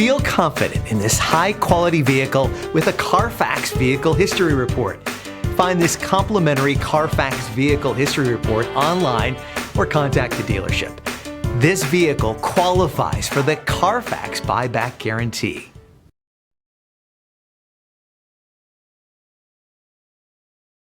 Feel confident in this high-quality vehicle with a Carfax Vehicle History Report. Find this complimentary Carfax Vehicle History Report online or contact the dealership. This vehicle qualifies for the Carfax Buyback Guarantee.